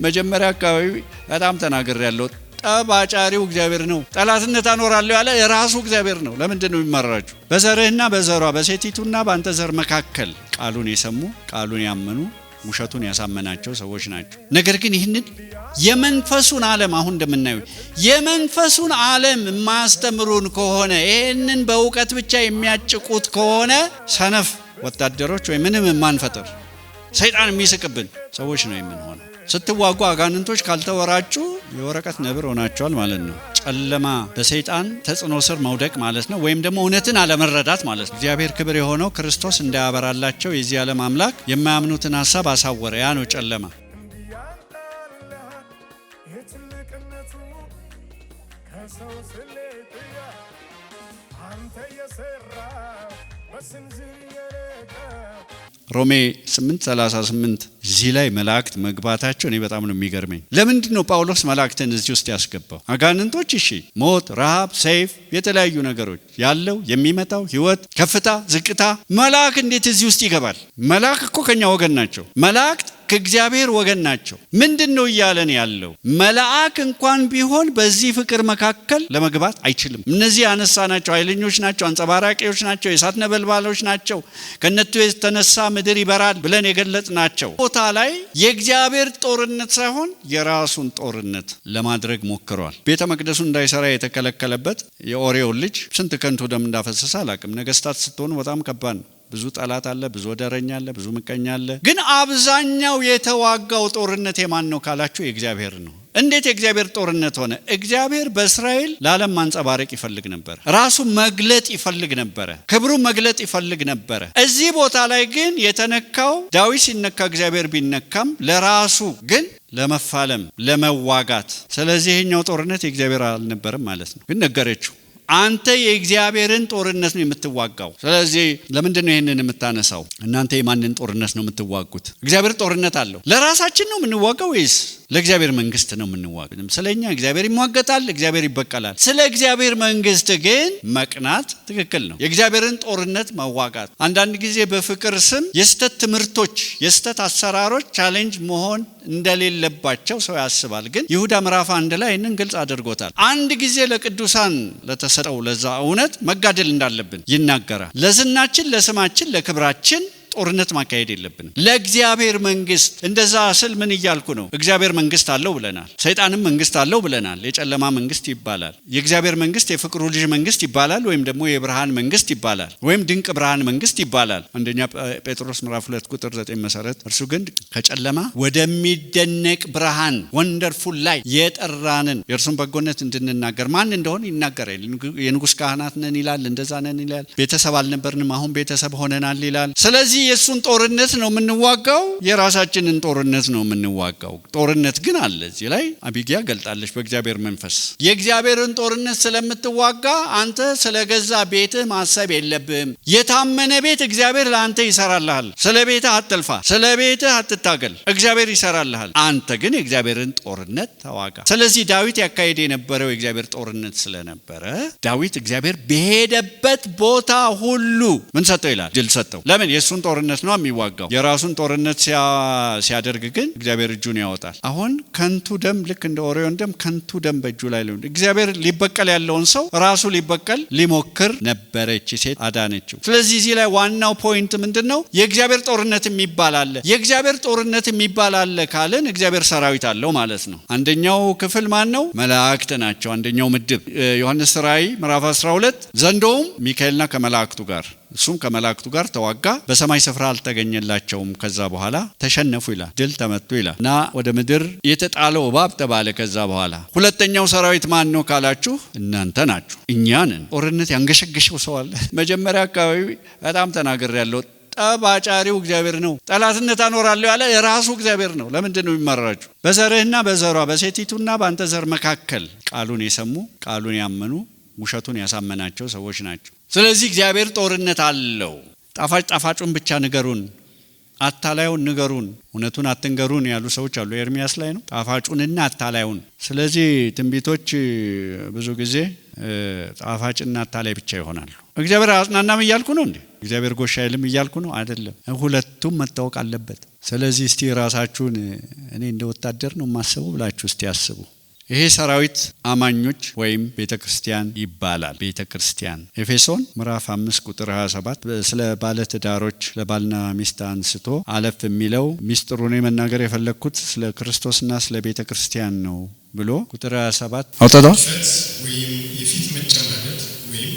መጀመሪያ አካባቢ በጣም ተናግሬያለሁ። ጠባጫሪው እግዚአብሔር ነው። ጠላትነት አኖራለሁ ያለ የራሱ እግዚአብሔር ነው። ለምንድን ነው የሚመራችሁ? በዘርህና በዘሯ በሴቲቱና በአንተ ዘር መካከል ቃሉን የሰሙ ቃሉን ያመኑ ውሸቱን ያሳመናቸው ሰዎች ናቸው። ነገር ግን ይህንን የመንፈሱን ዓለም አሁን እንደምናየው የመንፈሱን ዓለም ማስተምሩን ከሆነ ይህንን በእውቀት ብቻ የሚያጭቁት ከሆነ ሰነፍ ወታደሮች ወይ ምንም ማንፈጥር ሰይጣን የሚስቅብን ሰዎች ነው የምንሆነው። ስትዋጉ አጋንንቶች ካልተወራጩ የወረቀት ነብር ሆናቸዋል ማለት ነው። ጨለማ በሰይጣን ተጽዕኖ ስር መውደቅ ማለት ነው። ወይም ደግሞ እውነትን አለመረዳት ማለት ነው። እግዚአብሔር ክብር የሆነው ክርስቶስ እንዳያበራላቸው የዚህ ዓለም አምላክ የማያምኑትን ሐሳብ አሳወረ። ያ ነው ጨለማ። ሮሜ 8:38 እዚህ ላይ መላእክት መግባታቸው እኔ በጣም ነው የሚገርመኝ። ለምንድን ነው ጳውሎስ መላእክትን እዚህ ውስጥ ያስገባው? አጋንንቶች እሺ፣ ሞት፣ ረሃብ፣ ሰይፍ፣ የተለያዩ ነገሮች ያለው የሚመጣው ህይወት፣ ከፍታ፣ ዝቅታ፣ መልአክ እንዴት እዚህ ውስጥ ይገባል? መልአክ እኮ ከኛ ወገን ናቸው። መላእክት ከእግዚአብሔር ወገን ናቸው። ምንድነው እያለን ያለው? መልአክ እንኳን ቢሆን በዚህ ፍቅር መካከል ለመግባት አይችልም። እነዚህ ያነሳናቸው ኃይለኞች ናቸው፣ አንጸባራቂዎች ናቸው፣ የእሳት ነበልባሎች ናቸው፣ ከነቱ የተነሳ ምድር ይበራል ብለን የገለጽናቸው ቦታ ላይ የእግዚአብሔር ጦርነት ሳይሆን የራሱን ጦርነት ለማድረግ ሞክሯል። ቤተ መቅደሱ እንዳይሰራ የተከለከለበት የኦሪዮን ልጅ ስንት ከንቱ ደም እንዳፈሰሰ አላቅም። ነገስታት ስትሆኑ በጣም ከባድ ነው። ብዙ ጠላት አለ፣ ብዙ ወደረኛ አለ፣ ብዙ ምቀኛ አለ። ግን አብዛኛው የተዋጋው ጦርነት የማን ነው ካላችሁ የእግዚአብሔር ነው። እንዴት የእግዚአብሔር ጦርነት ሆነ? እግዚአብሔር በእስራኤል ለዓለም ማንጸባረቅ ይፈልግ ነበር። ራሱ መግለጥ ይፈልግ ነበረ። ክብሩ መግለጥ ይፈልግ ነበረ። እዚህ ቦታ ላይ ግን የተነካው ዳዊት ሲነካ እግዚአብሔር ቢነካም ለራሱ ግን ለመፋለም ለመዋጋት። ስለዚህ ይሄኛው ጦርነት የእግዚአብሔር አልነበረም ማለት ነው። ግን ነገረችው አንተ የእግዚአብሔርን ጦርነት ነው የምትዋጋው። ስለዚህ ለምንድን ነው ይሄንን የምታነሳው? እናንተ የማንን ጦርነት ነው የምትዋጉት? እግዚአብሔር ጦርነት አለው። ለራሳችን ነው የምንዋጋው ወይስ ለእግዚአብሔር መንግስት ነው የምንዋጋው? ስለኛ እግዚአብሔር ይሟገታል፣ እግዚአብሔር ይበቀላል። ስለ እግዚአብሔር መንግስት ግን መቅናት ትክክል ነው። የእግዚአብሔርን ጦርነት መዋጋት። አንዳንድ ጊዜ በፍቅር ስም የስተት ትምህርቶች፣ የስተት አሰራሮች ቻሌንጅ መሆን እንደሌለባቸው ሰው ያስባል። ግን ይሁዳ ምዕራፍ 1 ላይ ይህንን ግልጽ አድርጎታል። አንድ ጊዜ ለቅዱሳን ለተሰጠው ለዛ እውነት መጋደል እንዳለብን ይናገራል። ለዝናችን፣ ለስማችን፣ ለክብራችን ጦርነት ማካሄድ የለብንም። ለእግዚአብሔር መንግስት እንደዛ ስል ምን እያልኩ ነው? እግዚአብሔር መንግስት አለው ብለናል። ሰይጣንም መንግስት አለው ብለናል። የጨለማ መንግስት ይባላል። የእግዚአብሔር መንግስት የፍቅሩ ልጅ መንግስት ይባላል፣ ወይም ደግሞ የብርሃን መንግስት ይባላል፣ ወይም ድንቅ ብርሃን መንግስት ይባላል። አንደኛ ጴጥሮስ ምዕራፍ 2 ቁጥር 9 መሰረት እርሱ ግን ከጨለማ ወደሚደነቅ ብርሃን ወንደርፉል ላይ የጠራንን የእርሱን በጎነት እንድንናገር ማን እንደሆነ ይናገራል። የንጉስ ካህናት ነን ይላል፣ እንደዛ ነን ይላል። ቤተሰብ አልነበርንም፣ አሁን ቤተሰብ ሆነናል ይላል። ስለዚህ የሱን ጦርነት ነው የምንዋጋው፣ የራሳችንን ጦርነት ነው የምንዋጋው። ጦርነት ግን አለ። እዚህ ላይ አቢጊያ ገልጣለች በእግዚአብሔር መንፈስ። የእግዚአብሔርን ጦርነት ስለምትዋጋ አንተ ስለገዛ ቤትህ ማሰብ የለብህም። የታመነ ቤት እግዚአብሔር ለአንተ ይሰራልሃል። ስለ ቤትህ አትልፋ፣ ስለ ቤትህ አትታገል፣ እግዚአብሔር ይሰራልሃል። አንተ ግን የእግዚአብሔርን ጦርነት ተዋጋ። ስለዚህ ዳዊት ያካሄደ የነበረው የእግዚአብሔር ጦርነት ስለነበረ ዳዊት እግዚአብሔር በሄደበት ቦታ ሁሉ ምን ሰጠው ይላል? ድል ሰጠው። ለምን? የሱን ጦርነት ነው የሚዋጋው። የራሱን ጦርነት ሲያደርግ ግን እግዚአብሔር እጁን ያወጣል። አሁን ከንቱ ደም፣ ልክ እንደ ኦሪዮን ደም ከንቱ ደም በእጁ ላይ ነው። እግዚአብሔር ሊበቀል ያለውን ሰው ራሱ ሊበቀል ሊሞክር ነበረች ሴት አዳነችው። ስለዚህ እዚህ ላይ ዋናው ፖይንት ምንድነው? የእግዚአብሔር ጦርነት የሚባል አለ። የእግዚአብሔር ጦርነት የሚባል አለ ካልን እግዚአብሔር ሰራዊት አለው ማለት ነው። አንደኛው ክፍል ማን ነው? መላእክት ናቸው። አንደኛው ምድብ ዮሐንስ ራእይ ምዕራፍ 12 ዘንዶውም ሚካኤልና ከመላእክቱ ጋር እሱም ከመላእክቱ ጋር ተዋጋ፣ በሰማይ ስፍራ አልተገኘላቸውም። ከዛ በኋላ ተሸነፉ ይላል፣ ድል ተመቱ ይላል እና ወደ ምድር የተጣለው እባብ ተባለ። ከዛ በኋላ ሁለተኛው ሰራዊት ማን ነው ካላችሁ እናንተ ናችሁ፣ እኛ ነን። ጦርነት ያንገሸገሸው ሰው አለ? መጀመሪያ አካባቢ በጣም ተናግሬያለሁ። ጠባጫሪው እግዚአብሔር ነው። ጠላትነት አኖራለሁ ያለ የራሱ እግዚአብሔር ነው። ለምንድን ነው የሚመራችሁ? በዘርህና በዘሯ በሴቲቱና በአንተ ዘር መካከል ቃሉን የሰሙ ቃሉን ያመኑ ውሸቱን ያሳመናቸው ሰዎች ናቸው። ስለዚህ እግዚአብሔር ጦርነት አለው። ጣፋጩን ብቻ ንገሩን፣ አታላዩን ንገሩን፣ እውነቱን አትንገሩን ያሉ ሰዎች አሉ። ኤርሚያስ ላይ ነው፣ ጣፋጩንና አታላዩን። ስለዚህ ትንቢቶች ብዙ ጊዜ ጣፋጭና አታላይ ብቻ ይሆናሉ። እግዚአብሔር አጽናናም እያልኩ ነው እንዴ? እግዚአብሔር ጎሽ አይልም እያልኩ ነው? አይደለም። ሁለቱም መታወቅ አለበት። ስለዚህ እስቲ ራሳችሁን እኔ እንደ ወታደር ነው ማሰቡ ብላችሁ እስቲ አስቡ። ይሄ ሰራዊት አማኞች ወይም ቤተክርስቲያን ይባላል። ቤተክርስቲያን ኤፌሶን ምዕራፍ 5 ቁጥር 27 ስለ ባለ ትዳሮች ለባልና ሚስት አንስቶ አለፍ የሚለው ሚስጥሩን መናገር የፈለኩት ስለ ክርስቶስና ስለ ቤተክርስቲያን ነው ብሎ ቁጥር 27 አውጣጣ ወይም የፊት መጨማደድ ወይም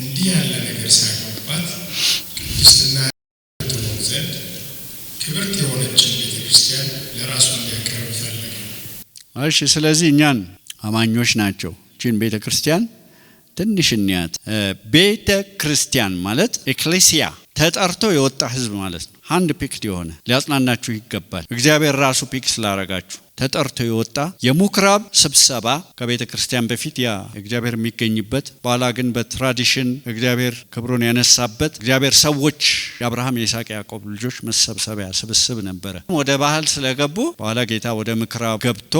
እንዲህ ያለ ነገር ሳይሆንባት ቅድስትና ትሆን ዘንድ ክብርት የሆነችን ቤተክርስቲያን ለራሱ እንዲያቀርብ ፈለገ። እሺ፣ ስለዚህ እኛን አማኞች ናቸው ጂን ቤተክርስቲያን ትንሽ እንያት። ቤተክርስቲያን ማለት ኤክሌሲያ ተጠርቶ የወጣ ህዝብ ማለት ነው። ሃንድ ፒክድ የሆነ ሊያጽናናችሁ ይገባል። እግዚአብሔር ራሱ ፒክ ስላረጋችሁ ተጠርቶ የወጣ የሙክራብ ስብሰባ ከቤተ ክርስቲያን በፊት ያ እግዚአብሔር የሚገኝበት በኋላ ግን በትራዲሽን እግዚአብሔር ክብሩን ያነሳበት እግዚአብሔር ሰዎች የአብርሃም የይስሐቅ ያዕቆብ ልጆች መሰብሰቢያ ስብስብ ነበረ። ወደ ባህል ስለገቡ በኋላ ጌታ ወደ ምክራብ ገብቶ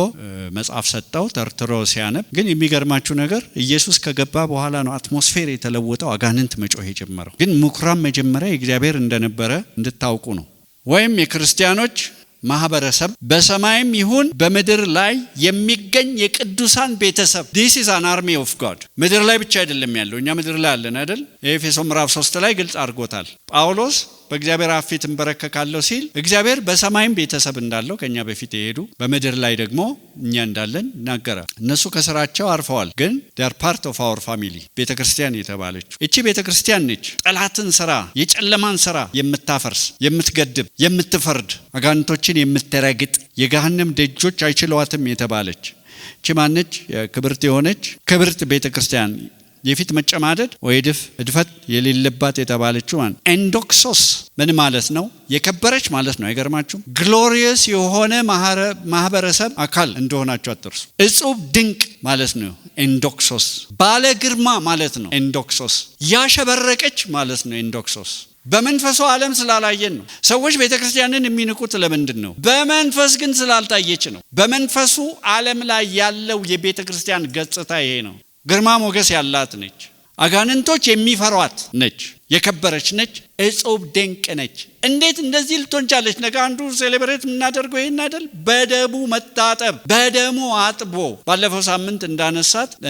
መጽሐፍ ሰጠው ተርትሮ ሲያነብ። ግን የሚገርማችሁ ነገር ኢየሱስ ከገባ በኋላ ነው አትሞስፌር የተለወጠው፣ አጋንንት መጮህ የጀመረው። ግን ምኩራብ መጀመሪያ እግዚአብሔር እንደነበረ እንድታውቁ ነው። ወይም የክርስቲያኖች ማህበረሰብ በሰማይም ይሁን በምድር ላይ የሚገኝ የቅዱሳን ቤተሰብ this is an army of God። ምድር ላይ ብቻ አይደለም ያለው፣ እኛ ምድር ላይ አለን አይደል? ኤፌሶን ምዕራፍ 3 ላይ ግልጽ አድርጎታል ጳውሎስ። በእግዚአብሔር አፍ ፊት እንበረከካለሁ ሲል እግዚአብሔር በሰማይም ቤተሰብ እንዳለው ከኛ በፊት የሄዱ በምድር ላይ ደግሞ እኛ እንዳለን ይናገራል። እነሱ ከስራቸው አርፈዋል፣ ግን they are part of our family። ቤተክርስቲያን የተባለችው እቺ ቤተክርስቲያን ነች ጠላትን ስራ የጨለማን ስራ የምታፈርስ፣ የምትገድብ፣ የምትፈርድ፣ አጋንንቶችን የምትረግጥ፣ የገሃነም ደጆች አይችሏትም የተባለች እቺ ማነች? ክብርት የሆነች ክብርት ቤተክርስቲያን የፊት መጨማደድ ወይ እድፈት የሌለባት የተባለችው ኤንዶክሶስ ምን ማለት ነው? የከበረች ማለት ነው። አይገርማችሁም? ግሎሪየስ የሆነ ማህበረሰብ አካል እንደሆናችሁ አትርሱ። እጹብ ድንቅ ማለት ነው ኤንዶክሶስ። ባለ ግርማ ማለት ነው ኤንዶክሶስ። ያሸበረቀች ማለት ነው ኤንዶክሶስ። በመንፈሱ ዓለም ስላላየን ነው። ሰዎች ቤተክርስቲያንን የሚንቁት ለምንድን ነው? በመንፈስ ግን ስላልታየች ነው። በመንፈሱ ዓለም ላይ ያለው የቤተክርስቲያን ገጽታ ይሄ ነው። ግርማ ሞገስ ያላት ነች። አጋንንቶች የሚፈሯት ነች። የከበረች ነች። እጹብ ድንቅ ነች። እንዴት እንደዚህ ልትሆን ቻለች? ነገ አንዱ ሴሌብሬት የምናደርገው ይሄን አይደል? በደሙ መታጠብ፣ በደሙ አጥቦ ባለፈው ሳምንት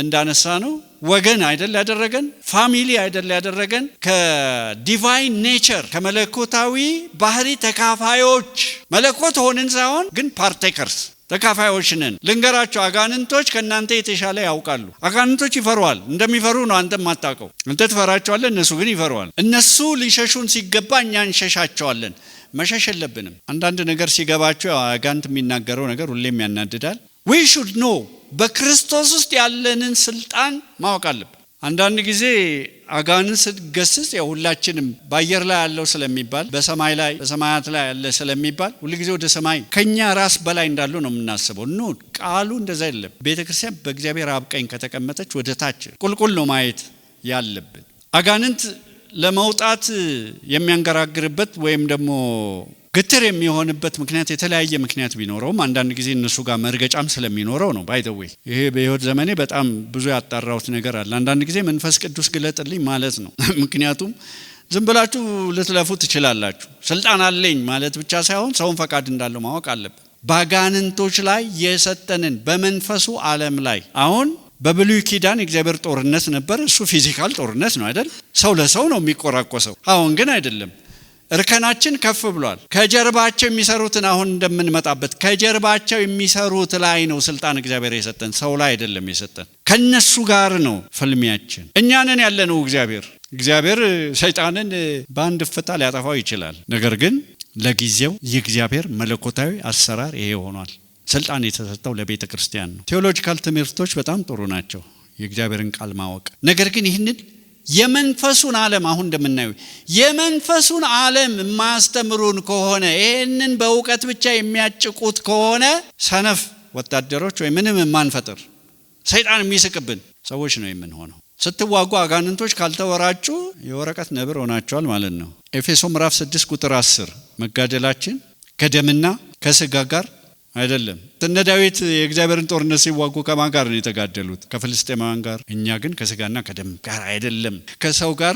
እንዳነሳ ነው ወገን አይደል ያደረገን? ፋሚሊ አይደል ያደረገን? ከዲቫይን ኔቸር ከመለኮታዊ ባህሪ ተካፋዮች መለኮት ሆነን ሳይሆን ግን ፓርቴከርስ ተካፋዮች ነን። ልንገራቸው፣ አጋንንቶች ከናንተ የተሻለ ያውቃሉ። አጋንንቶች ይፈሩዋል። እንደሚፈሩ ነው አንተ ማታውቀው። አንተ ትፈራቸዋለህ፣ እነሱ ግን ይፈሩዋል። እነሱ ሊሸሹን ሲገባ እኛ እንሸሻቸዋለን። መሸሽ የለብንም። አንዳንድ ነገር ሲገባቸው አጋንንት የሚናገረው ነገር ሁሌም ያናድዳል። we should know በክርስቶስ ውስጥ ያለንን ስልጣን ማወቅ አለብን። አንዳንድ ጊዜ አጋንንት ስትገስጽ ሁላችንም በአየር ላይ ያለው ስለሚባል በሰማያት ላይ ያለ ስለሚባል ሁሉ ጊዜ ወደ ሰማይ ከኛ ራስ በላይ እንዳለው ነው የምናስበው። ኖ ቃሉ እንደዛ አይደለም። ቤተክርስቲያን በእግዚአብሔር አብ ቀኝ ከተቀመጠች ወደ ታች ቁልቁል ነው ማየት ያለብን። አጋንንት ለመውጣት የሚያንገራግርበት ወይም ደግሞ ግትር የሚሆንበት ምክንያት የተለያየ ምክንያት ቢኖረውም አንዳንድ ጊዜ እነሱ ጋር መርገጫም ስለሚኖረው ነው። ባይ ዘ ዌይ ይሄ በህይወት ዘመኔ በጣም ብዙ ያጣራሁት ነገር አለ። አንዳንድ ጊዜ መንፈስ ቅዱስ ግለጥልኝ ማለት ነው። ምክንያቱም ዝም ብላችሁ ልትለፉ ትችላላችሁ። ስልጣን አለኝ ማለት ብቻ ሳይሆን ሰውን ፈቃድ እንዳለው ማወቅ አለበት። ባጋንንቶች ላይ የሰጠንን በመንፈሱ ዓለም ላይ አሁን በብሉይ ኪዳን እግዚአብሔር ጦርነት ነበር። እሱ ፊዚካል ጦርነት ነው አይደል? ሰው ለሰው ነው የሚቆራቆሰው። አሁን ግን አይደለም። እርከናችን ከፍ ብሏል። ከጀርባቸው የሚሰሩትን አሁን እንደምንመጣበት ከጀርባቸው የሚሰሩት ላይ ነው ስልጣን እግዚአብሔር የሰጠን፣ ሰው ላይ አይደለም የሰጠን። ከነሱ ጋር ነው ፍልሚያችን። እኛ ነን ያለነው እግዚአብሔር ሰይጣንን በአንድ ፍታ ሊያጠፋው ይችላል። ነገር ግን ለጊዜው የእግዚአብሔር መለኮታዊ አሰራር ይሄ ሆኗል። ስልጣን የተሰጠው ለቤተ ክርስቲያን ነው። ቴዎሎጂካል ትምህርቶች በጣም ጥሩ ናቸው፣ የእግዚአብሔርን ቃል ማወቅ። ነገር ግን ይህንን የመንፈሱን ዓለም አሁን እንደምናየው የመንፈሱን ዓለም የማያስተምሩን ከሆነ ይህንን በእውቀት ብቻ የሚያጭቁት ከሆነ ሰነፍ ወታደሮች ወይ ምንም የማንፈጥር ሰይጣን የሚስቅብን ሰዎች ነው የምንሆነው። ስትዋጉ አጋንንቶች ካልተወራጩ የወረቀት ነብር ሆናቸዋል ማለት ነው። ኤፌሶን ምዕራፍ 6 ቁጥር 10 መጋደላችን ከደምና ከስጋ ጋር አይደለም። እነ ዳዊት የእግዚአብሔርን ጦርነት ሲዋጉ ከማን ጋር ነው የተጋደሉት? ከፍልስጤማውያን ጋር። እኛ ግን ከስጋና ከደም ጋር አይደለም፣ ከሰው ጋር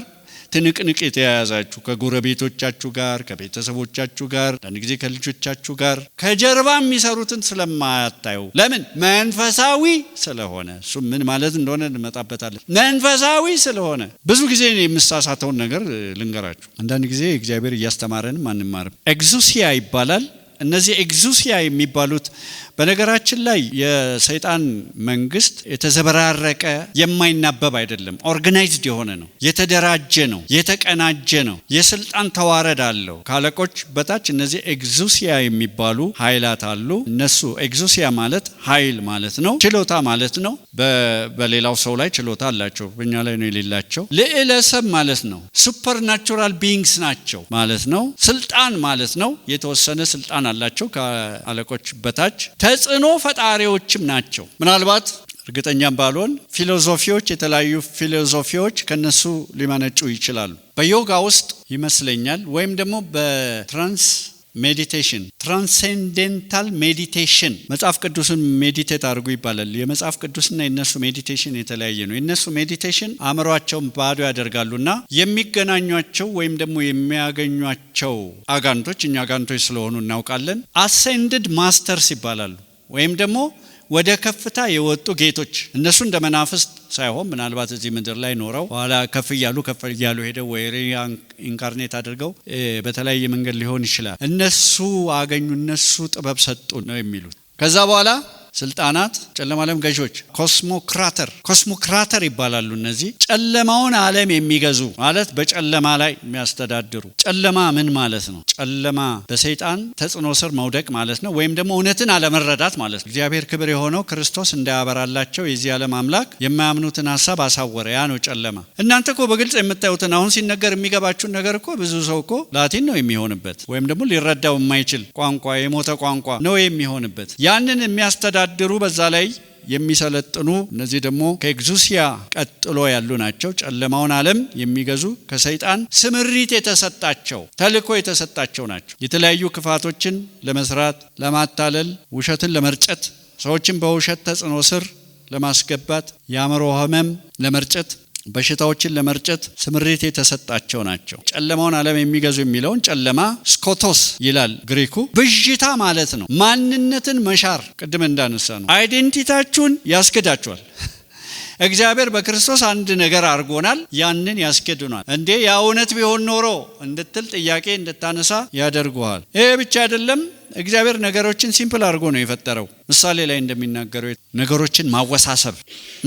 ትንቅንቅ የተያያዛችሁ ከጎረቤቶቻችሁ ጋር፣ ከቤተሰቦቻችሁ ጋር፣ አንድ ጊዜ ከልጆቻችሁ ጋር ከጀርባ የሚሰሩትን ስለማያታዩ። ለምን? መንፈሳዊ ስለሆነ። እሱ ምን ማለት እንደሆነ እንመጣበታለን። መንፈሳዊ ስለሆነ ብዙ ጊዜ የምሳሳተውን ነገር ልንገራችሁ። አንዳንድ ጊዜ እግዚአብሔር እያስተማረንም አንማርም። ኤግዙሲያ ይባላል። እነዚህ ኤግዙሲያ የሚባሉት በነገራችን ላይ የሰይጣን መንግስት የተዘበራረቀ የማይናበብ አይደለም። ኦርጋናይዝድ የሆነ ነው፣ የተደራጀ ነው፣ የተቀናጀ ነው። የስልጣን ተዋረድ አለው። ካለቆች በታች እነዚህ ኤግዙሲያ የሚባሉ ኃይላት አሉ። እነሱ ኤግዙሲያ ማለት ኃይል ማለት ነው፣ ችሎታ ማለት ነው። በሌላው ሰው ላይ ችሎታ አላቸው፣ በእኛ ላይ ነው የሌላቸው። ልዕለሰብ ማለት ነው፣ ሱፐርናቹራል ቢንግስ ናቸው ማለት ነው። ስልጣን ማለት ነው፣ የተወሰነ ስልጣን አላቸው ከአለቆች በታች። ተጽዕኖ ፈጣሪዎችም ናቸው። ምናልባት እርግጠኛም ባልሆን ፊሎሶፊዎች፣ የተለያዩ ፊሎሶፊዎች ከነሱ ሊመነጩ ይችላሉ። በዮጋ ውስጥ ይመስለኛል ወይም ደግሞ በትራንስ ሜዲቴሽን ትራንሴንደንታል ሜዲቴሽን መጽሐፍ ቅዱስን ሜዲቴት አድርጉ ይባላል። የመጽሐፍ ቅዱስና የነሱ ሜዲቴሽን የተለያየ ነው። የነሱ ሜዲቴሽን አእምሯቸውን ባዶ ያደርጋሉና የሚገናኟቸው ወይም ደግሞ የሚያገኟቸው አጋንቶች፣ እኛ አጋንቶች ስለሆኑ እናውቃለን፣ አሴንድድ ማስተርስ ይባላሉ ወይም ደግሞ ወደ ከፍታ የወጡ ጌቶች። እነሱ እንደ መናፍስት ሳይሆን ምናልባት እዚህ ምድር ላይ ኖረው ኋላ ከፍ እያሉ ሄደው ወይ ኢንካርኔት አድርገው በተለያየ መንገድ ሊሆን ይችላል። እነሱ አገኙ፣ እነሱ ጥበብ ሰጡ ነው የሚሉት። ከዛ በኋላ ስልጣናት፣ ጨለማ ዓለም ገዢዎች ኮስሞክራተር ይባላሉ። እነዚህ ጨለማውን ዓለም የሚገዙ ማለት በጨለማ ላይ የሚያስተዳድሩ። ጨለማ ምን ማለት ነው? ጨለማ በሰይጣን ተጽዕኖ ስር መውደቅ ማለት ነው፣ ወይም ደግሞ እውነትን አለመረዳት ማለት ነው። እግዚአብሔር ክብር የሆነው ክርስቶስ እንዳያበራላቸው የዚህ ዓለም አምላክ የማያምኑትን ሀሳብ አሳወረ። ያ ነው ጨለማ። እናንተ እኮ በግልጽ የምታዩትን አሁን ሲነገር የሚገባችሁን ነገር እኮ ብዙ ሰው እኮ ላቲን ነው የሚሆንበት፣ ወይም ደግሞ ሊረዳው የማይችል ቋንቋ፣ የሞተ ቋንቋ ነው የሚሆንበት። ያንን የሚያስተዳድሩ በዛ ላይ የሚሰለጥኑ እነዚህ ደግሞ ከኤግዙሲያ ቀጥሎ ያሉ ናቸው። ጨለማውን ዓለም የሚገዙ ከሰይጣን ስምሪት የተሰጣቸው ተልእኮ የተሰጣቸው ናቸው። የተለያዩ ክፋቶችን ለመስራት፣ ለማታለል፣ ውሸትን ለመርጨት፣ ሰዎችን በውሸት ተጽዕኖ ስር ለማስገባት፣ የአእምሮ ህመም ለመርጨት፣ በሽታዎችን ለመርጨት ስምሪት የተሰጣቸው ናቸው። ጨለማውን ዓለም የሚገዙ የሚለውን ጨለማ ስኮቶስ ይላል ግሪኩ። ብዥታ ማለት ነው። ማንነትን መሻር፣ ቅድም እንዳነሳ ነው። አይዴንቲታችሁን ያስክዳችኋል። እግዚአብሔር በክርስቶስ አንድ ነገር አድርጎናል፣ ያንን ያስኬዱናል። እንዴ ያ እውነት ቢሆን ኖሮ እንድትል ጥያቄ እንድታነሳ ያደርጉሃል። ይሄ ብቻ አይደለም፣ እግዚአብሔር ነገሮችን ሲምፕል አድርጎ ነው የፈጠረው። ምሳሌ ላይ እንደሚናገረው ነገሮችን ማወሳሰብ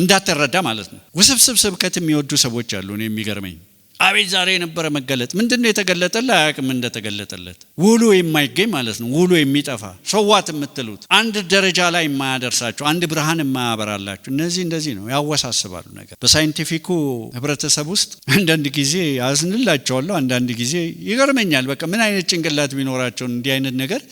እንዳትረዳ ማለት ነው። ውስብስብ ስብከት የሚወዱ ሰዎች አሉ። እኔ የሚገርመኝ አቤት ዛሬ የነበረ መገለጥ ምንድነው የተገለጠለት? አያውቅም እንደተገለጠለት። ውሉ የማይገኝ ማለት ነው። ውሉ የሚጠፋ ሰዋት የምትሉት አንድ ደረጃ ላይ የማያደርሳችሁ፣ አንድ ብርሃን የማያበራላችሁ፣ እነዚህ እንደዚህ ነው ያወሳስባሉ ነገር። በሳይንቲፊኩ ህብረተሰብ ውስጥ አንዳንድ ጊዜ አዝንላቸዋለሁ፣ አንዳንድ ጊዜ ይገርመኛል። በቃ ምን አይነት ጭንቅላት ቢኖራቸው እንዲህ አይነት ነገር፣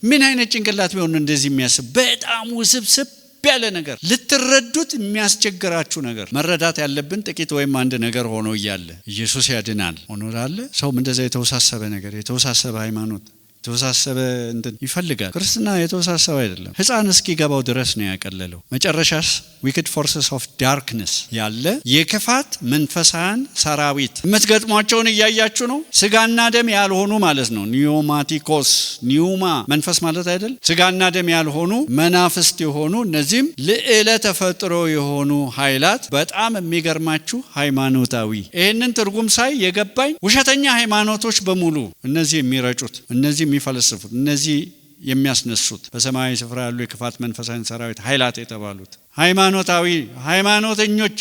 ምን አይነት ጭንቅላት ቢሆን እንደዚህ የሚያስብ በጣም ውስብስብ ያለ ነገር፣ ልትረዱት የሚያስቸግራችሁ ነገር። መረዳት ያለብን ጥቂት ወይም አንድ ነገር ሆኖ እያለ ኢየሱስ ያድናል ሆኖ ላለ ሰው እንደዛ የተወሳሰበ ነገር፣ የተወሳሰበ ሃይማኖት፣ የተወሳሰበ እንትን ይፈልጋል። ክርስትና የተወሳሰበ አይደለም። ሕፃን እስኪገባው ድረስ ነው ያቀለለው። መጨረሻስ ዊክድ ፎርስስ ኦፍ ዳርክነስ ያለ የክፋት መንፈሳውያን ሰራዊት የምትገጥሟቸውን እያያችሁ ነው። ስጋና ደም ያልሆኑ ማለት ነው። ኒዮማቲኮስ ኒውማ መንፈስ ማለት አይደል? ስጋና ደም ያልሆኑ መናፍስት የሆኑ እነዚህም ልዕለ ተፈጥሮ የሆኑ ኃይላት። በጣም የሚገርማችሁ ሃይማኖታዊ ይህንን ትርጉም ሳይ የገባኝ ውሸተኛ ሃይማኖቶች በሙሉ እነዚህ የሚረጩት፣ እነዚህ የሚፈልስፉት፣ እነዚህ የሚያስነሱት በሰማያዊ ስፍራ ያሉ የክፋት መንፈሳዊ ሰራዊት ኃይላት የተባሉት ሃይማኖተኞች።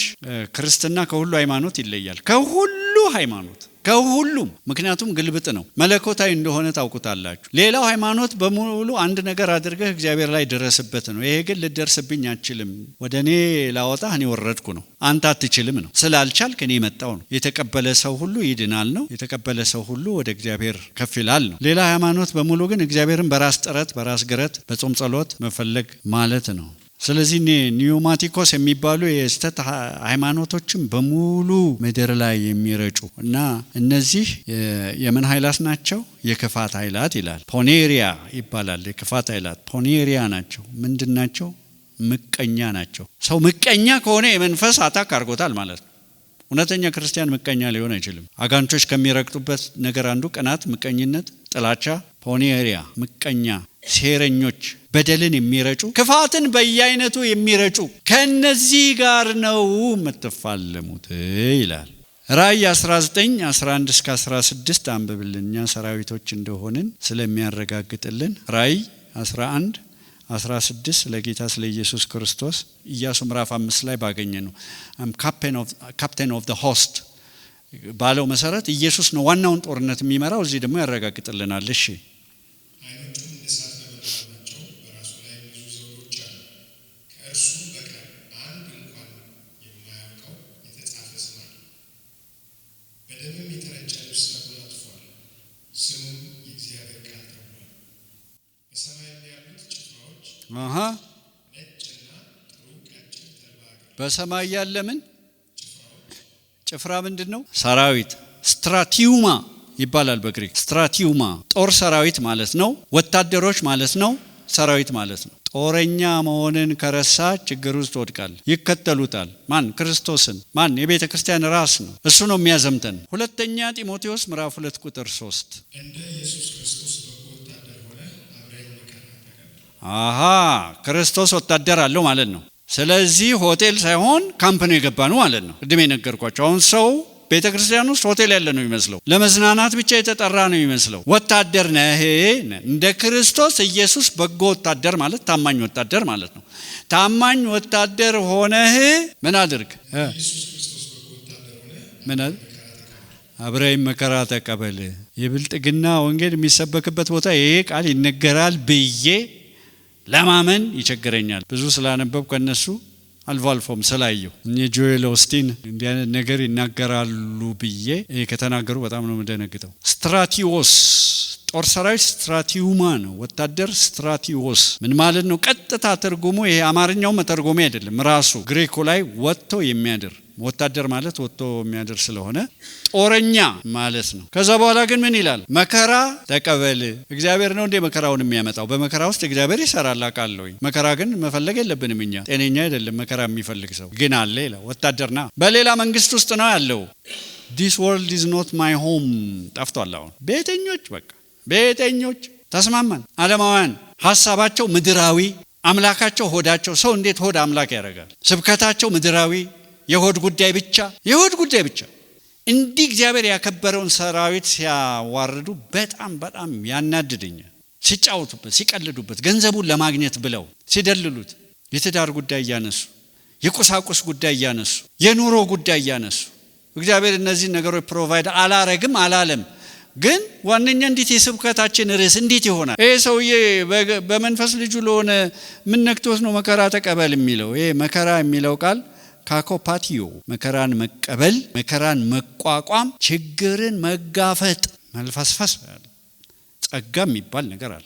ክርስትና ከሁሉ ሃይማኖት ይለያል። ከሁሉ ሃይማኖት፣ ከሁሉም። ምክንያቱም ግልብጥ ነው። መለኮታዊ እንደሆነ ታውቁታላችሁ። ሌላው ሃይማኖት በሙሉ አንድ ነገር አድርገህ እግዚአብሔር ላይ ደረስበት ነው። ይሄ ግን ልደርስብኝ አትችልም፣ ወደ እኔ ላወጣህ እኔ ወረድኩ ነው፣ አንተ አትችልም ነው። ስላልቻልክ እኔ መጣው ነው። የተቀበለ ሰው ሁሉ ይድናል ነው። የተቀበለ ሰው ሁሉ ወደ እግዚአብሔር ከፍ ይላል ነው። ሌላ ሃይማኖት በሙሉ ግን እግዚአብሔርን በራስ ጥረት፣ በራስ ግረት፣ በጾም ጸሎት መፈለግ ማለት ነው። ስለዚህ ኒዮማቲኮስ የሚባሉ የስተት ሃይማኖቶችን በሙሉ ምድር ላይ የሚረጩ እና እነዚህ የምን ኃይላት ናቸው? የክፋት ኃይላት ይላል። ፖኔሪያ ይባላል። የክፋት ኃይላት ፖኔሪያ ናቸው። ምንድን ናቸው? ምቀኛ ናቸው። ሰው ምቀኛ ከሆነ የመንፈስ አታክ አድርጎታል ማለት ነው። እውነተኛ ክርስቲያን ምቀኛ ሊሆን አይችልም። አጋንቶች ከሚረግጡበት ነገር አንዱ ቅናት፣ ምቀኝነት፣ ጥላቻ፣ ፖኔሪያ ምቀኛ፣ ሴረኞች፣ በደልን የሚረጩ ክፋትን በየአይነቱ የሚረጩ ከነዚህ ጋር ነው የምትፋለሙት ይላል። ራእይ 19 11 እስከ 16 አንብብልኛ ሰራዊቶች እንደሆንን ስለሚያረጋግጥልን። ራእይ 11 16 ስለ ጌታ ስለ ኢየሱስ ክርስቶስ ኢያሱ ምዕራፍ 5 ላይ ባገኘ ነው ካፕቴን ኦፍ ዘ ሆስት ባለው መሰረት ኢየሱስ ነው ዋናውን ጦርነት የሚመራው። እዚህ ደግሞ ያረጋግጥልናል። እሺ በሰማይ ያለ ምን ጭፍራ ምንድነው? ሰራዊት ስትራቲዩማ ይባላል በግሪክ። ስትራቲዩማ ጦር ሰራዊት ማለት ነው። ወታደሮች ማለት ነው። ሰራዊት ማለት ነው። ጦረኛ መሆንን ከረሳ ችግር ውስጥ ወድቃል። ይከተሉታል። ማን? ክርስቶስን። ማን? የቤተ ክርስቲያን ራስ ነው። እሱ ነው የሚያዘምተን። ሁለተኛ ጢሞቴዎስ ምዕራፍ 2 ቁጥር 3 እንደ ኢየሱስ ክርስቶስ በጎ ወታደር ሆነ አብረን መከራ ክርስቶስ ወታደር አለው ማለት ነው። ስለዚህ ሆቴል ሳይሆን ካምፕ ነው የገባ ነው ማለት ነው። ቅድም የነገርኳቸው አሁን ሰው ቤተ ክርስቲያን ውስጥ ሆቴል ያለ ነው የሚመስለው። ለመዝናናት ብቻ የተጠራ ነው የሚመስለው። ወታደር ነህ እንደ ክርስቶስ ኢየሱስ በጎ ወታደር ማለት ታማኝ ወታደር ማለት ነው። ታማኝ ወታደር ሆነህ ምን አድርግ? ኢየሱስ ክርስቶስ በጎ ወታደር ሆነህ ምን አድርግ? አብረን መከራ ተቀበል። የብልጥግና ወንጌል የሚሰበክበት ቦታ ይሄ ቃል ይነገራል ብዬ ለማመን ይቸግረኛል። ብዙ ስላነበብ ከነሱ አልፎም ስላየው ጆኤል ኦስቲን እንዲህ አይነት ነገር ይናገራሉ ብዬ ከተናገሩ በጣም ነው የምደነግጠው። ስትራቲዎስ ጦር ሰራዊት ስትራቲዩማ ነው። ወታደር ስትራቲዎስ ምን ማለት ነው? ቀጥታ ትርጉሙ ይሄ አማርኛው መተርጎሜ አይደለም። ራሱ ግሪኩ ላይ ወጥቶ የሚያድር ወታደር ማለት ወጥቶ የሚያድር ስለሆነ ጦረኛ ማለት ነው። ከዛ በኋላ ግን ምን ይላል? መከራ ተቀበል። እግዚአብሔር ነው እንዴ መከራውን የሚያመጣው? በመከራ ውስጥ እግዚአብሔር ይሰራል አውቃለሁ። መከራ ግን መፈለግ የለብንም እኛ። ጤነኛ አይደለም መከራ የሚፈልግ ሰው ግን አለ ይላል። ወታደርና በሌላ መንግስት ውስጥ ነው ያለው። this world is not my home ጠፍቷል። አሁን ቤተኞች ተስማማን። ዓለማውያን ሐሳባቸው ምድራዊ፣ አምላካቸው ሆዳቸው። ሰው እንዴት ሆድ አምላክ ያደርጋል? ስብከታቸው ምድራዊ፣ የሆድ ጉዳይ ብቻ። እንዲህ እግዚአብሔር ያከበረውን ሰራዊት ሲያዋርዱ በጣም ያናድደኛል። ሲጫወቱበት፣ ሲቀልዱበት፣ ገንዘቡን ለማግኘት ብለው ሲደልሉት፣ የትዳር ጉዳይ እያነሱ፣ የቁሳቁስ ጉዳይ እያነሱ፣ የኑሮ ጉዳይ እያነሱ። እግዚአብሔር እነዚህ ነገሮች ፕሮቫይድ አላረግም አላለም። ግን ዋነኛ እንዴት የስብከታችን ርዕስ እንዴት ይሆናል? ይሄ ሰውዬ በመንፈስ ልጁ ለሆነ ምን ነክቶት ነው መከራ ተቀበል የሚለው? ይሄ መከራ የሚለው ቃል ካኮፓቲዮ መከራን መቀበል፣ መከራን መቋቋም፣ ችግርን መጋፈጥ፣ መልፈስፈስ። ጸጋ የሚባል ነገር አለ።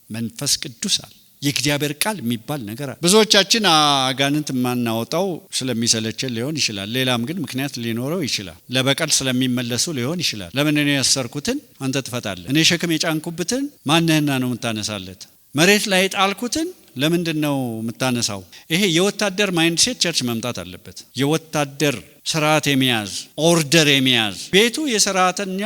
መንፈስ ቅዱስ አለ። የእግዚአብሔር ቃል የሚባል ነገር አለ። ብዙዎቻችን አጋንንት ማናወጣው ስለሚሰለቸን ሊሆን ይችላል። ሌላም ግን ምክንያት ሊኖረው ይችላል። ለበቀል ስለሚመለሱ ሊሆን ይችላል። ለምን እኔ ያሰርኩትን አንተ ትፈታለህ? እኔ ሸክም የጫንኩበትን ማንህና ነው የምታነሳለት? መሬት ላይ ጣልኩትን ለምንድን ነው የምታነሳው? ይሄ የወታደር ማይንድሴት ቸርች መምጣት አለበት። የወታደር ስርዓት የሚያዝ ኦርደር የሚያዝ ቤቱ የስርዓተኛ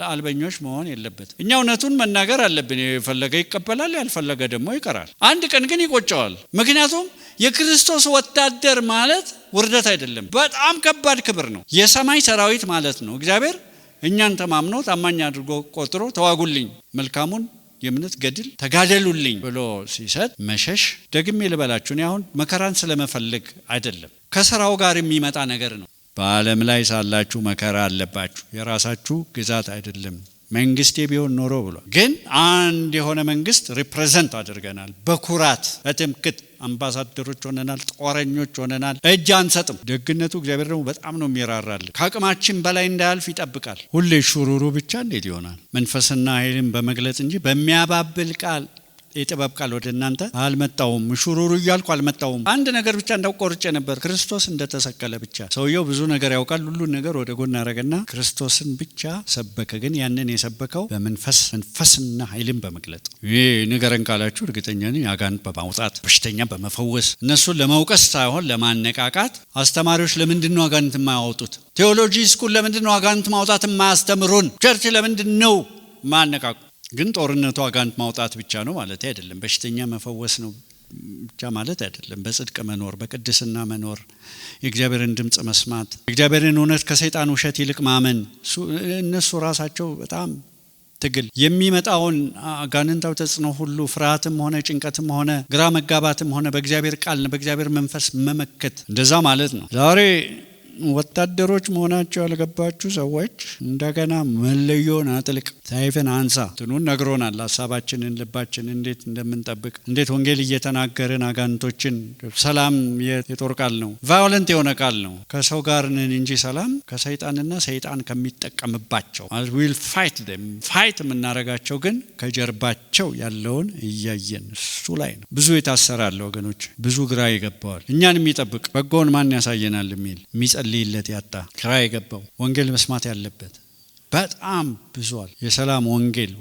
አልበኞች መሆን የለበት። እኛ እውነቱን መናገር አለብን። የፈለገ ይቀበላል፣ ያልፈለገ ደግሞ ይቀራል። አንድ ቀን ግን ይቆጨዋል። ምክንያቱም የክርስቶስ ወታደር ማለት ውርደት አይደለም፣ በጣም ከባድ ክብር ነው። የሰማይ ሰራዊት ማለት ነው። እግዚአብሔር እኛን ተማምኖ ታማኝ አድርጎ ቆጥሮ ተዋጉልኝ፣ መልካሙን የእምነት ገድል ተጋደሉልኝ ብሎ ሲሰጥ መሸሽ። ደግሜ ልበላችሁ፣ እኔ አሁን መከራን ስለመፈለግ አይደለም፣ ከስራው ጋር የሚመጣ ነገር ነው። በዓለም ላይ ሳላችሁ መከራ አለባችሁ፣ የራሳችሁ ግዛት አይደለም። መንግስቴ ቢሆን ኖሮ ብሎ ግን አንድ የሆነ መንግስት ሪፕሬዘንት አድርገናል። በኩራት በትምክት አምባሳደሮች ሆነናል፣ ጦረኞች ሆነናል። እጅ አንሰጥም። ደግነቱ እግዚአብሔር ደግሞ በጣም ነው የሚራራል። ከአቅማችን በላይ እንዳያልፍ ይጠብቃል። ሁሌ ሹሩሩ ብቻ እንዴት ይሆናል? መንፈስና ኃይልን በመግለጽ እንጂ በሚያባብል ቃል የጥበብ ቃል ወደ እናንተ አልመጣውም፣ ሹሩሩ እያልኩ አልመጣውም። አንድ ነገር ብቻ እንዳው ቆርጬ ነበር፣ ክርስቶስ እንደተሰቀለ ብቻ። ሰውየው ብዙ ነገር ያውቃል፣ ሁሉን ነገር ወደ ጎን አረገና ክርስቶስን ብቻ ሰበከ። ግን ያንን የሰበከው መንፈስና ኃይልን በመግለጥ ይሄ ንገረን ካላችሁ እርግጠኛ ነኝ አጋንንት በማውጣት በሽተኛ በመፈወስ እነሱን ለመውቀስ ሳይሆን ለማነቃቃት። አስተማሪዎች ለምንድን ነው አጋንንት የማያወጡት? ቴዎሎጂ ስኩል ለምንድን ነው አጋንንት ማውጣት የማያስተምሩን? ቸርች ለምንድን ነው ማነቃቁ? ግን ጦርነቱ አጋንንት ማውጣት ብቻ ነው ማለት አይደለም። በሽተኛ መፈወስ ነው ብቻ ማለት አይደለም። በጽድቅ መኖር፣ በቅድስና መኖር፣ የእግዚአብሔርን ድምጽ መስማት፣ የእግዚአብሔርን እውነት ከሰይጣን ውሸት ይልቅ ማመን፣ እነሱ ራሳቸው በጣም ትግል የሚመጣውን አጋንንታዊ ተጽዕኖ ሁሉ ፍርሃትም ሆነ ጭንቀትም ሆነ ግራ መጋባትም ሆነ በእግዚአብሔር ቃል በእግዚአብሔር መንፈስ መመከት፣ እንደዛ ማለት ነው። ዛሬ ወታደሮች መሆናቸው ያልገባችሁ ሰዎች እንደገና መለዮን አጥልቅ፣ ሰይፍን አንሳ ትኑን ነግሮናል። ሐሳባችንን ልባችንን እንዴት እንደምንጠብቅ፣ እንዴት ወንጌል እየተናገርን አጋንንቶችን። ሰላም የጦር ቃል ነው፣ ቫዮለንት የሆነ ቃል ነው። ከሰው ጋር ነን እንጂ ሰላም ከሰይጣንና ሰይጣን ከሚጠቀምባቸው ዊል ፋይት them ፋይት የምናረጋቸው ግን ከጀርባቸው ያለውን እያየን እሱ ላይ ነው። ብዙ የታሰራለ ወገኖች፣ ብዙ ግራ ይገባዋል። እኛን የሚጠብቅ በጎን ማን ያሳየናል የሚል ሊለት ያጣ ግራ የገባው ወንጌል መስማት ያለበት በጣም ብዙዋል። የሰላም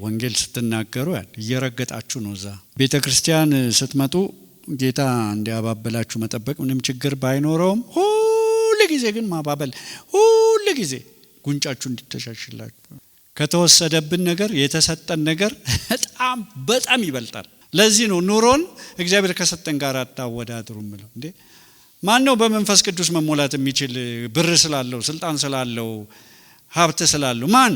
ወንጌል ስትናገሩ እየረገጣችሁ ነው። እዛ ቤተክርስቲያን ስትመጡ ጌታ እንዲያባበላችሁ መጠበቅ ምንም ችግር ባይኖረውም ሁሉ ጊዜ ግን ማባበል፣ ሁሉ ጊዜ ጉንጫችሁ እንዲተሻሽላችሁ ከተወሰደብን ነገር የተሰጠን ነገር በጣም ይበልጣል። ለዚህ ነው ኑሮን እግዚአብሔር ከሰጠን ጋር አታወዳድሩ ምለው። እንዴ ማን ነው በመንፈስ ቅዱስ መሞላት የሚችል? ብር ስላለው፣ ስልጣን ስላለው፣ ሀብት ስላለው ማን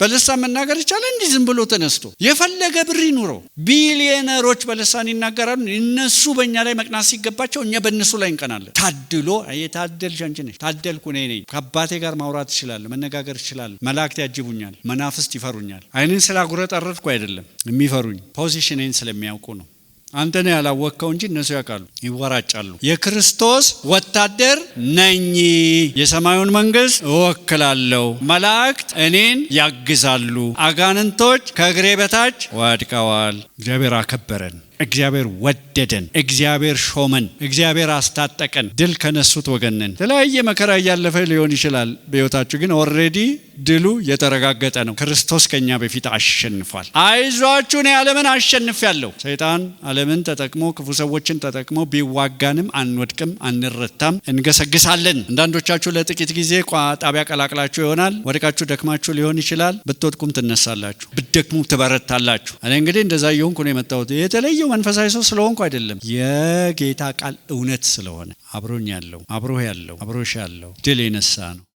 በልሳን መናገር ይቻላል? እንዲህ ዝም ብሎ ተነስቶ የፈለገ ብር ይኑረው። ቢሊዮነሮች በልሳን ይናገራሉ። እነሱ በእኛ ላይ መቅናት ሲገባቸው እኛ በእነሱ ላይ እንቀናለን። ታድሎ የታደልሽ አንቺ ነሽ፣ ታደልኩ እኔ ነኝ። ከአባቴ ጋር ማውራት እችላለሁ፣ መነጋገር እችላለሁ። መላእክት ያጅቡኛል፣ መናፍስት ይፈሩኛል። አይንን ስላጉረጠረጥኩ አይደለም የሚፈሩኝ፣ ፖዚሽኔን ስለሚያውቁ ነው። አንተ ነው ያላወቅከው እንጂ እነሱ ያውቃሉ፣ ይወራጫሉ። የክርስቶስ ወታደር ነኝ፣ የሰማዩን መንግስት እወክላለሁ። መላእክት እኔን ያግዛሉ፣ አጋንንቶች ከእግሬ በታች ወድቀዋል። እግዚአብሔር አከበረን፣ እግዚአብሔር ወደደን፣ እግዚአብሔር ሾመን፣ እግዚአብሔር አስታጠቀን። ድል ከነሱት ወገን ነን። የተለያየ መከራ እያለፈ ሊሆን ይችላል በህይወታችሁ፣ ግን ኦልሬዲ ድሉ የተረጋገጠ ነው። ክርስቶስ ከኛ በፊት አሸንፏል። አይዟችሁ እኔ ዓለምን አሸንፌያለሁ። ሰይጣን ዓለምን ተጠቅሞ ክፉ ሰዎችን ተጠቅሞ ቢዋጋንም አንወድቅም፣ አንረታም፣ እንገሰግሳለን። አንዳንዶቻችሁ ለጥቂት ጊዜ ጣቢያ ቀላቅላችሁ ይሆናል። ወድቃችሁ ደክማችሁ ሊሆን ይችላል። ብትወድቁም ትነሳላችሁ፣ ብትደክሙ ትበረታላችሁ። እኔ እንግዲህ እንደዛ እየሆንኩ ነው የመጣሁት። የተለየ መንፈሳዊ ሰው ስለሆንኩ አይደለም፣ የጌታ ቃል እውነት ስለሆነ አብሮኝ ያለው አብሮህ ያለው አብሮሽ ያለው ድል የነሳ ነው።